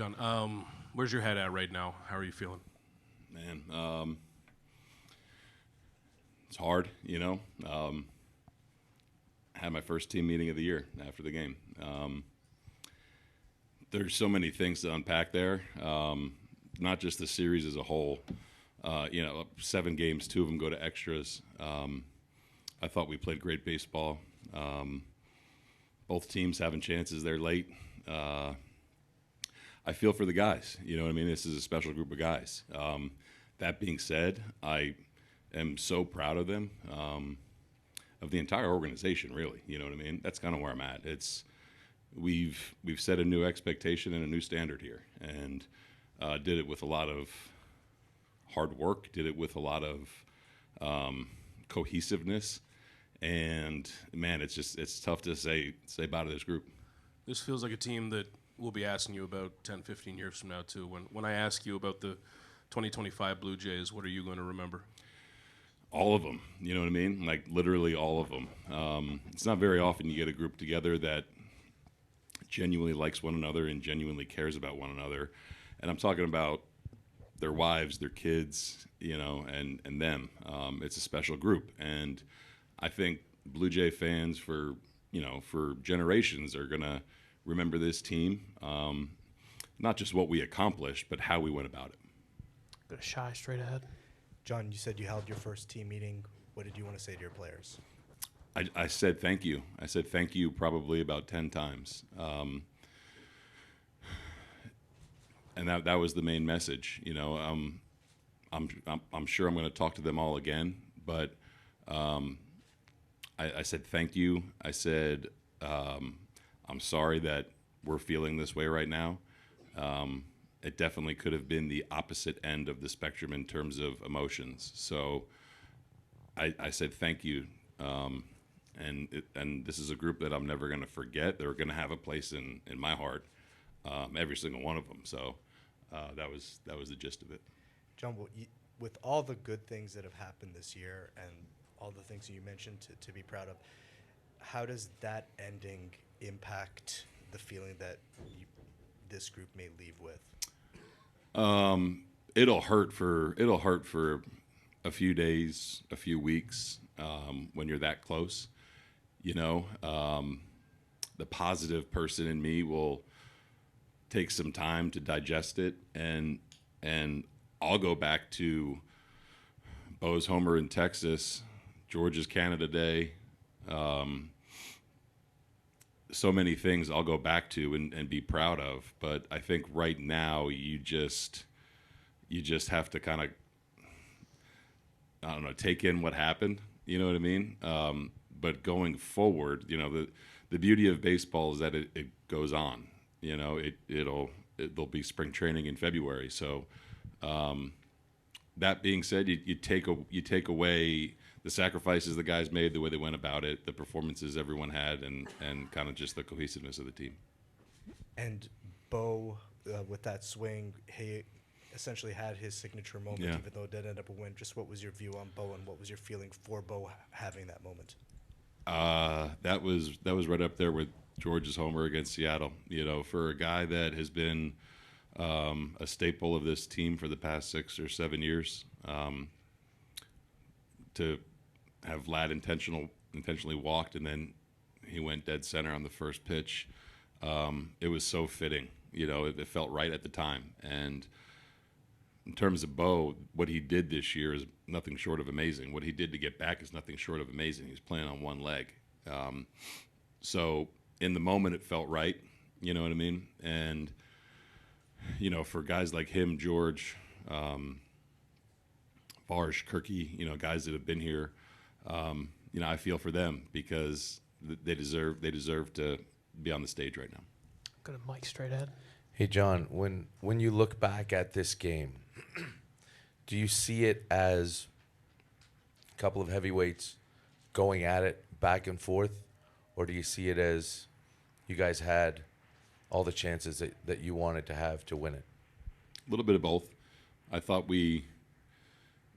John, where's your head at right now? How are you feeling? Man, it's hard, you know. Had my first team meeting of the year after the game. There's so many things to unpack there. Not just the series as a whole. 7 games, 2 of them go to extras. I thought we played great baseball. Both teams having chances. They're late. I feel for the guys. You know what I mean? This is a special group of guys. That being said, I am so proud of them, of the entire organization, really. You know what I mean? That's kind of where I'm at. We've set a new expectation and a new standard here, and did it with a lot of hard work, did it with a lot of cohesiveness, and man, it's tough to say bye to this group. This feels like a team that we'll be asking you about 10, 15 years from now, too. When I ask you about the 2025 Blue Jays, what are you going to remember? All of them, you know what I mean? Like, literally all of them. It's not very often you get a group together that genuinely likes one another and genuinely cares about one another. And I'm talking about their wives, their kids, you know, and them. It's a special group. And I think Blue Jay fans for generations are going to remember this team, not just what we accomplished, but how we went about it. Bit of shy straight ahead. John, you said you held your first team meeting. What did you want to say to your players? I said thank you. I said thank you probably about 10 times. And that was the main message. You know, I'm sure I'm going to talk to them all again, but I said thank you. I said I'm sorry that we're feeling this way right now. It definitely could have been the opposite end of the spectrum in terms of emotions. So I said thank you. And this is a group that I'm never going to forget. They're going to have a place in my heart, every single one of them. So that was the gist of it. John, with all the good things that have happened this year and all the things you mentioned to be proud of, how does that ending impact the feeling that this group may leave with? It'll hurt for a few days, a few weeks, when you're that close. You know, the positive person in me will take some time to digest it, and I'll go back to Bo's homer in Texas, George's Canada Day. So many things I'll go back to and be proud of, but I think right now you just have to kind of, I don't know, take in what happened. You know what I mean? But going forward, you know, the beauty of baseball is that it goes on. You know, there'll be spring training in February. So that being said, you take away the sacrifices the guys made, the way they went about it, the performances everyone had, and kind of just the cohesiveness of the team. And Bo, with that swing, he essentially had his signature moment, Yeah. even though it did end up a win. Just what was your view on Bo, and what was your feeling for Bo having that moment? That was right up there with George's homer against Seattle. You know, for a guy that has been a staple of this team for the past 6 or 7 years, to have Vlad intentionally walked, and then he went dead center on the first pitch. It was so fitting. You know, it felt right at the time. And in terms of Bo, what he did this year is nothing short of amazing. What he did to get back is nothing short of amazing. He's playing on one leg. So in the moment, it felt right. You know what I mean? And, you know, for guys like him, George, Varsh, Kirky, you know, guys that have been here, you know, I feel for them because they deserve to be on the stage right now. Got a mic straight ahead. Hey, John, when you look back at this game, do you see it as a couple of heavyweights going at it back and forth, or do you see it as you guys had all the chances that you wanted to have to win it? A little bit of both. I thought we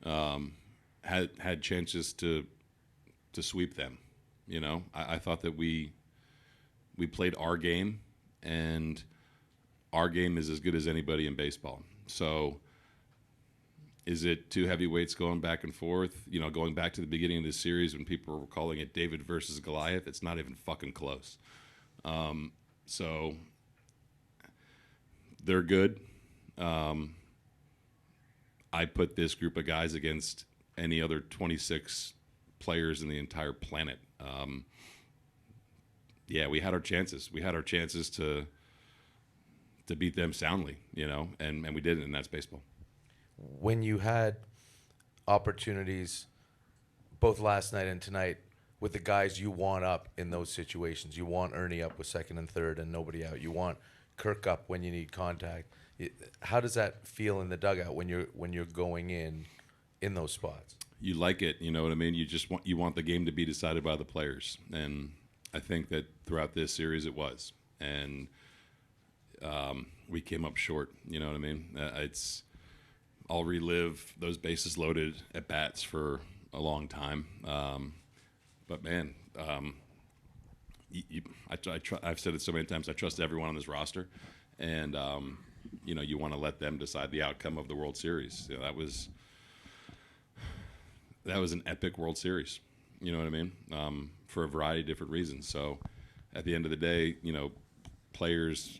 had chances to sweep them. You know, I thought that we played our game, and our game is as good as anybody in baseball. So is it two heavyweights going back and forth? You know, going back to the beginning of this series when people were calling it David versus Goliath, it's not even fucking close. So they're good. I put this group of guys against any other 26 players in the entire planet. Yeah, we had our chances. We had our chances to beat them soundly, you know, and we didn't, and that's baseball. When you had opportunities, both last night and tonight, with the guys you want up in those situations, you want Ernie up with second and third and nobody out. You want Kirk up when you need contact. How does that feel in the dugout when you're going in those spots? You like it, you know what I mean? You want the game to be decided by the players, and I think that throughout this series it was, and we came up short. You know what I mean? I'll relive those bases loaded at bats for a long time, but man, I've said it so many times. I trust everyone on this roster, and you know, you want to let them decide the outcome of the World Series. You know, that was an epic World Series. You know what I mean? For a variety of different reasons. So at the end of the day, you know, players,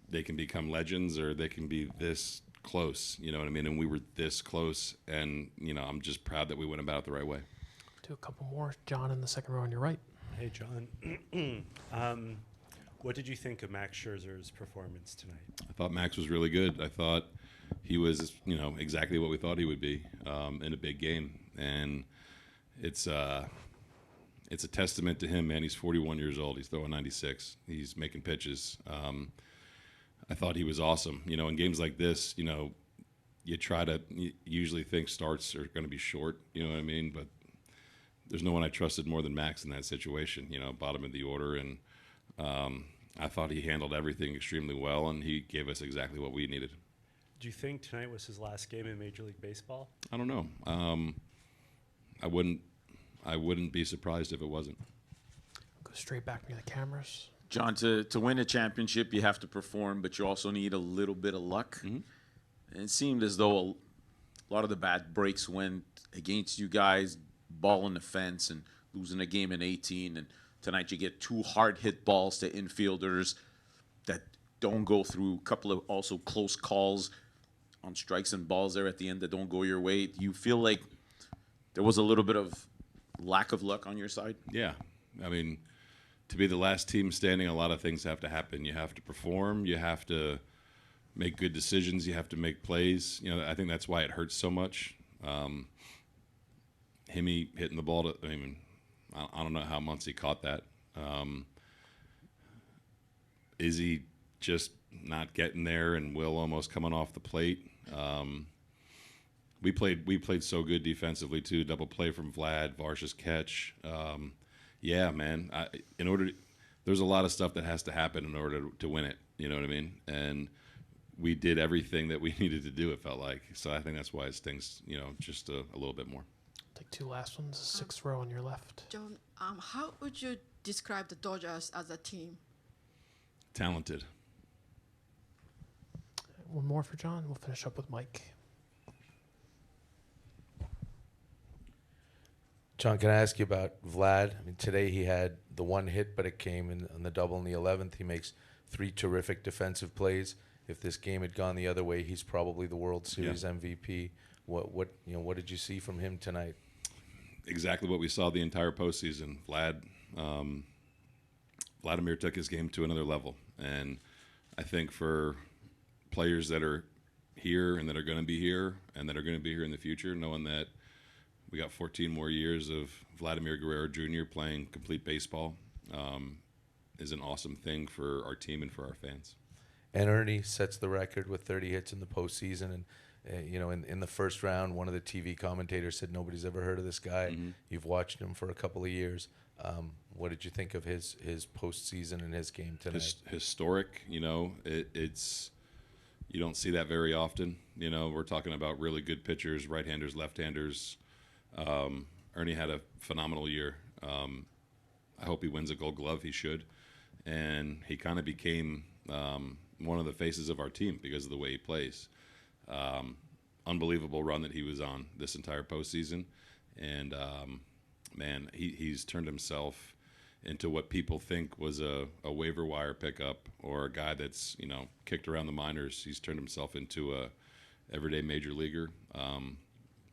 they can become legends or they can be this close. You know what I mean? And we were this close, and, you know, I'm just proud that we went about it the right way. Do a couple more. John in the second row on your right. Hey, John. What did you think of Max Scherzer's performance tonight? I thought Max was really good. I thought he was, you know, exactly what we thought he would be in a big game. And it's a testament to him, man. He's 41 years old. He's throwing 96. He's making pitches. I thought he was awesome. You know, in games like this, you know, you usually think starts are going to be short, you know what I mean? But there's no one I trusted more than Max in that situation, you know, bottom of the order. And I thought he handled everything extremely well, and he gave us exactly what we needed. Do you think tonight was his last game in Major League Baseball? I don't know. I wouldn't be surprised if it wasn't. Go straight back near the cameras. John, to win a championship, you have to perform, but you also need a little bit of luck. Mm-hmm. And it seemed as though a lot of the bad breaks went against you guys, ball in the fence and losing a game in 18. And tonight you get two hard-hit balls to infielders that don't go through, a couple of also close calls on strikes and balls there at the end that don't go your way. Do you feel like there was a little bit of lack of luck on your side? Yeah. I mean, to be the last team standing, a lot of things have to happen. You have to perform. You have to make good decisions. You have to make plays. You know, I think that's why it hurts so much. Himmy hitting the ball I don't know how Muncy caught that. Izzy just not getting there, and Will almost coming off the plate. We played so good defensively too. Double play from Vlad, Varsha's catch. Yeah, man. There's a lot of stuff that has to happen in order to win it. You know what I mean? And we did everything that we needed to do. It felt like. So I think that's why it stings. You know, just a little bit more. Take two last ones. Sixth row on your left. John, how would you describe the Dodgers as a team? Talented. One more for John. We'll finish up with Mike. John, can I ask you about Vlad? I mean, today he had the one hit, but it came on the double in the 11th. He makes three terrific defensive plays. If this game had gone the other way, he's probably the World Series MVP. What did you see from him tonight? Exactly what we saw the entire postseason. Vladimir took his game to another level, and I think for players that are here and that are going to be here and that are going to be here in the future, knowing that we got 14 more years of Vladimir Guerrero Jr. playing complete baseball is an awesome thing for our team and for our fans. And Ernie sets the record with 30 hits in the postseason. And, in the first round, one of the TV commentators said nobody's ever heard of this guy. Mm-hmm. You've watched him for a couple of years. What did you think of his postseason and his game tonight? Historic, it's you don't see that very often. We're talking about really good pitchers, right-handers, left-handers. Ernie had a phenomenal year. I hope he wins a Gold Glove. He should. And he kind of became, one of the faces of our team because of the way he plays. Unbelievable run that he was on this entire postseason, and man, he's turned himself into what people think was a waiver wire pickup or a guy that's kicked around the minors. He's turned himself into a everyday major leaguer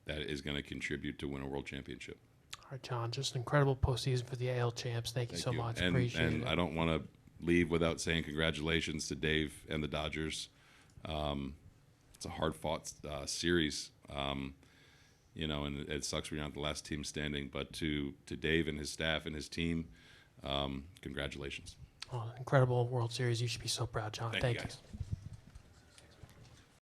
that is going to contribute to win a world championship. All right, John, just an incredible postseason for the AL champs. Thank you so much. Appreciate it. And I don't want to leave without saying congratulations to Dave and the Dodgers. It's a hard-fought series, and it sucks we're not the last team standing. But to Dave and his staff and his team, congratulations. Oh, incredible World Series. You should be so proud, John. Thank you, Thank guys. you.